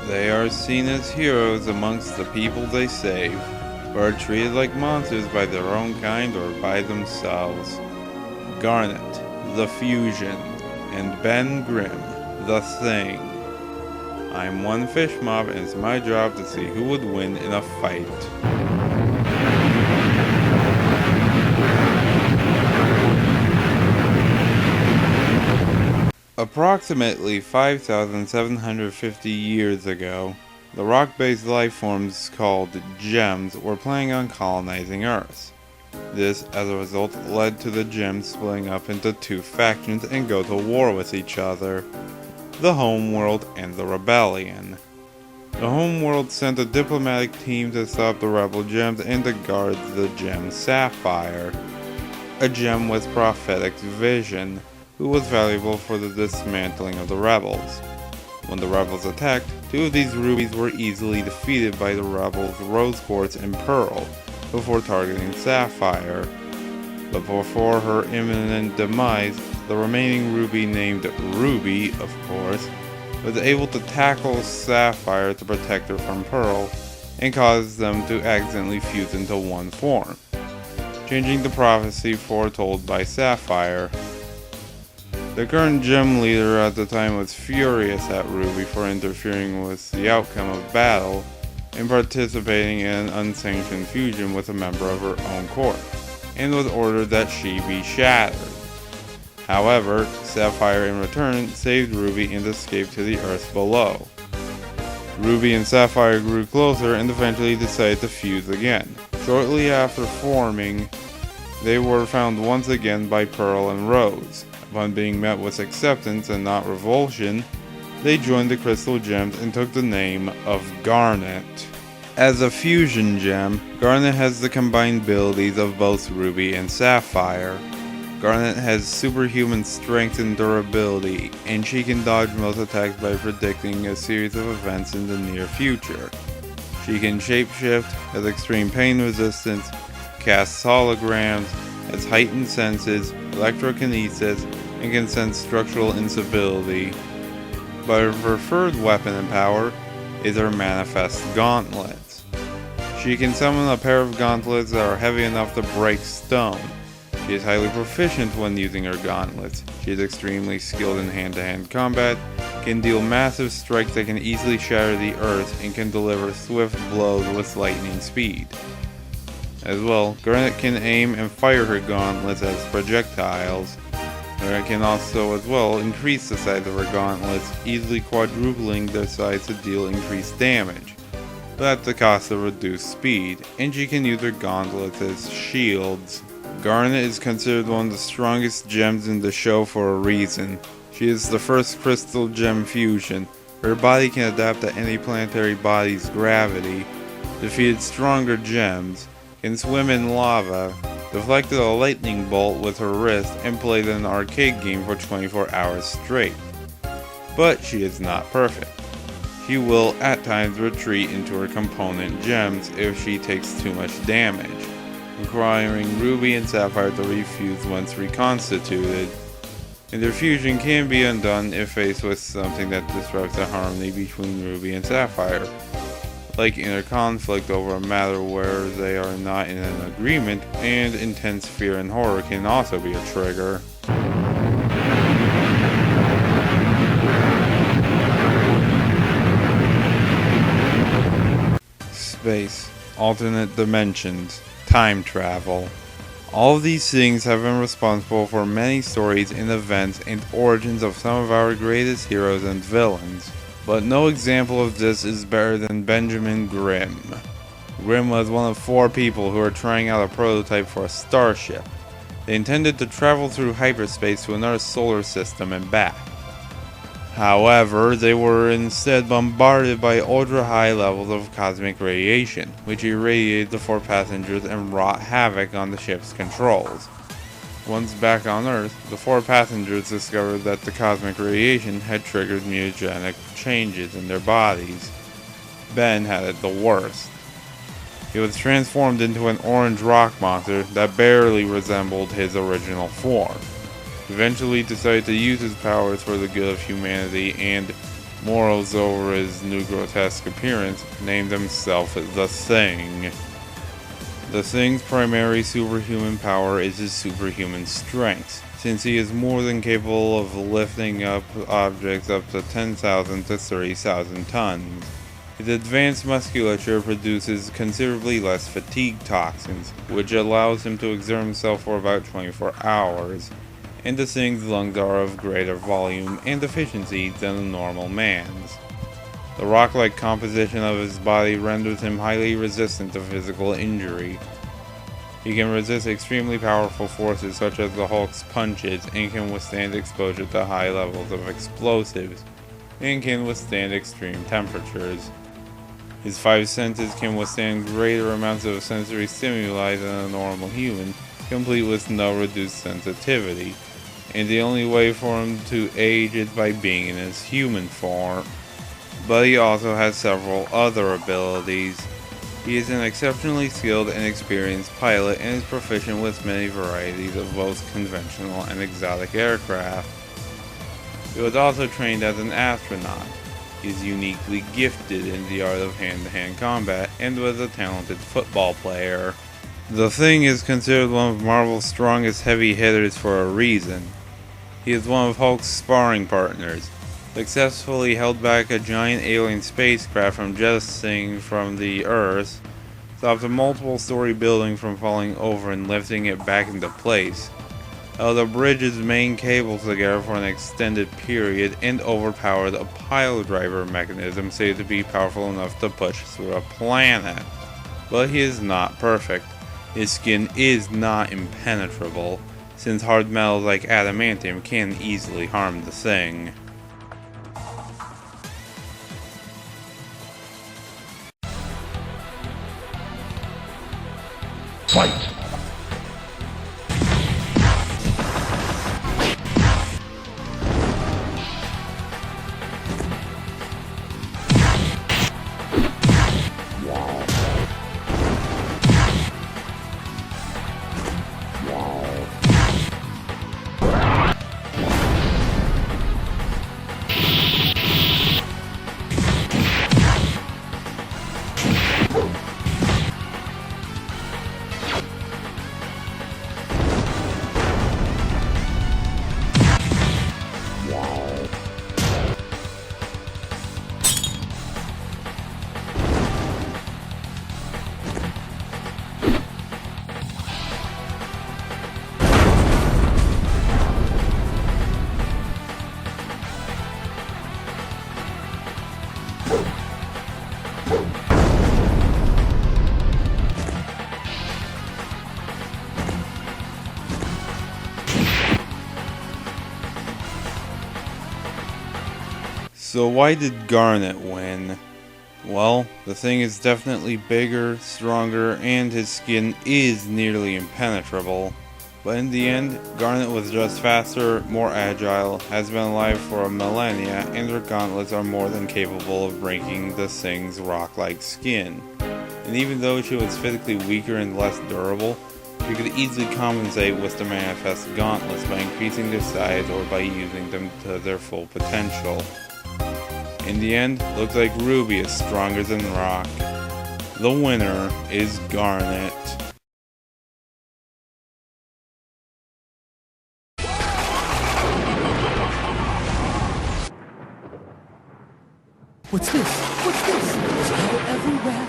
They are seen as heroes amongst the people they save, but are treated like monsters by their own kind or by themselves. Garnet, the Fusion, and Ben Grimm, the Thing. I'm one fish mob and it's my job to see who would win in a fight. Approximately 5,750 years ago, the rock-based life forms called gems were planning on colonizing Earth. This, as a result, led to the gems splitting up into two factions and go to war with each other: the Homeworld and the Rebellion. The Homeworld sent a diplomatic team to stop the rebel gems and to guard the gem Sapphire, a gem with prophetic vision, who was valuable for the dismantling of the rebels. When the rebels attacked, two of these rubies were easily defeated by the rebels' rose quartz and pearl before targeting Sapphire. But before her imminent demise, the remaining ruby, named Ruby, of course, was able to tackle Sapphire to protect her from Pearl and cause them to accidentally fuse into one form, changing the prophecy foretold by Sapphire. The current gem leader at the time was furious at Ruby for interfering with the outcome of battle and participating in an unsanctioned fusion with a member of her own court, and was ordered that she be shattered. However, Sapphire in return saved Ruby and escaped to the earth below. Ruby and Sapphire grew closer and eventually decided to fuse again. Shortly after forming, they were found once again by Pearl and Rose. Upon being met with acceptance and not revulsion, they joined the crystal gems and took the name of Garnet. As a fusion gem, Garnet has the combined abilities of both Ruby and Sapphire. Garnet has superhuman strength and durability, and she can dodge most attacks by predicting a series of events in the near future. She can shapeshift, has extreme pain resistance, casts holograms, has heightened senses, electrokinesis, and can sense structural instability. But her preferred weapon and power is her manifest gauntlets. She can summon a pair of gauntlets that are heavy enough to break stone. She is highly proficient when using her gauntlets. She is extremely skilled in hand-to-hand combat, can deal massive strikes that can easily shatter the earth, and can deliver swift blows with lightning speed. As well, Garnet can aim and fire her gauntlets as projectiles. Garnet can also as well increase the size of her gauntlets, easily quadrupling their size to deal increased damage, but at the cost of reduced speed, and she can use her gauntlets as shields. Garnet is considered one of the strongest gems in the show for a reason. She is the first crystal gem fusion. Her body can adapt to any planetary body's gravity, defeated stronger gems, can swim in lava, deflected a lightning bolt with her wrist, and played an arcade game for 24 hours straight. But she is not perfect. She will at times retreat into her component gems if she takes too much damage, requiring Ruby and Sapphire to refuse once reconstituted. And their fusion can be undone if faced with something that disrupts the harmony between Ruby and Sapphire, like inner conflict over a matter where they are not in an agreement, and intense fear and horror can also be a trigger. Space, alternate dimensions, time travel. All of these things have been responsible for many stories and events and origins of some of our greatest heroes and villains. But no example of this is better than Benjamin Grimm. Grimm was one of 4 people who were trying out a prototype for a starship. They intended to travel through hyperspace to another solar system and back. However, they were instead bombarded by ultra-high levels of cosmic radiation, which irradiated the 4 passengers and wrought havoc on the ship's controls. Once back on Earth, the 4 passengers discovered that the cosmic radiation had triggered mutagenic changes in their bodies. Ben had it the worst. He was transformed into an orange rock monster that barely resembled his original form. He eventually decided to use his powers for the good of humanity and, Morals over his new grotesque appearance, named himself the Thing. The Thing's primary superhuman power is his superhuman strength, since he is more than capable of lifting up objects up to 10,000 to 30,000 tons. His advanced musculature produces considerably less fatigue toxins, which allows him to exert himself for about 24 hours, and the Thing's lungs are of greater volume and efficiency than a normal man's. The rock-like composition of his body renders him highly resistant to physical injury. He can resist extremely powerful forces such as the Hulk's punches and can withstand exposure to high levels of explosives, and can withstand extreme temperatures. His 5 senses can withstand greater amounts of sensory stimuli than a normal human, complete with no reduced sensitivity, and the only way for him to age is by being in his human form. But he also has several other abilities. He is an exceptionally skilled and experienced pilot and is proficient with many varieties of both conventional and exotic aircraft. He was also trained as an astronaut. He is uniquely gifted in the art of hand-to-hand combat and was a talented football player. The Thing is considered one of Marvel's strongest heavy hitters for a reason. He is one of Hulk's sparring partners, successfully held back a giant alien spacecraft from jettisoning from the Earth, stopped a multiple-story building from falling over and lifting it back into place, held a bridge's main cables together for an extended period, and overpowered a pile driver mechanism said to be powerful enough to push through a planet. But he is not perfect. His skin is not impenetrable, since hard metals like adamantium can easily harm the Thing. Fight! So why did Garnet win? Well, the Thing is definitely bigger, stronger, and his skin is nearly impenetrable. But in the end, Garnet was just faster, more agile, has been alive for a millennia, and her gauntlets are more than capable of breaking the Thing's rock-like skin. And even though she was physically weaker and less durable, she could easily compensate with the manifest gauntlets by increasing their size or by using them to their full potential. In the end, looks like Ruby is stronger than Rock. The winner is Garnet. What's this? What's this? There's power everywhere.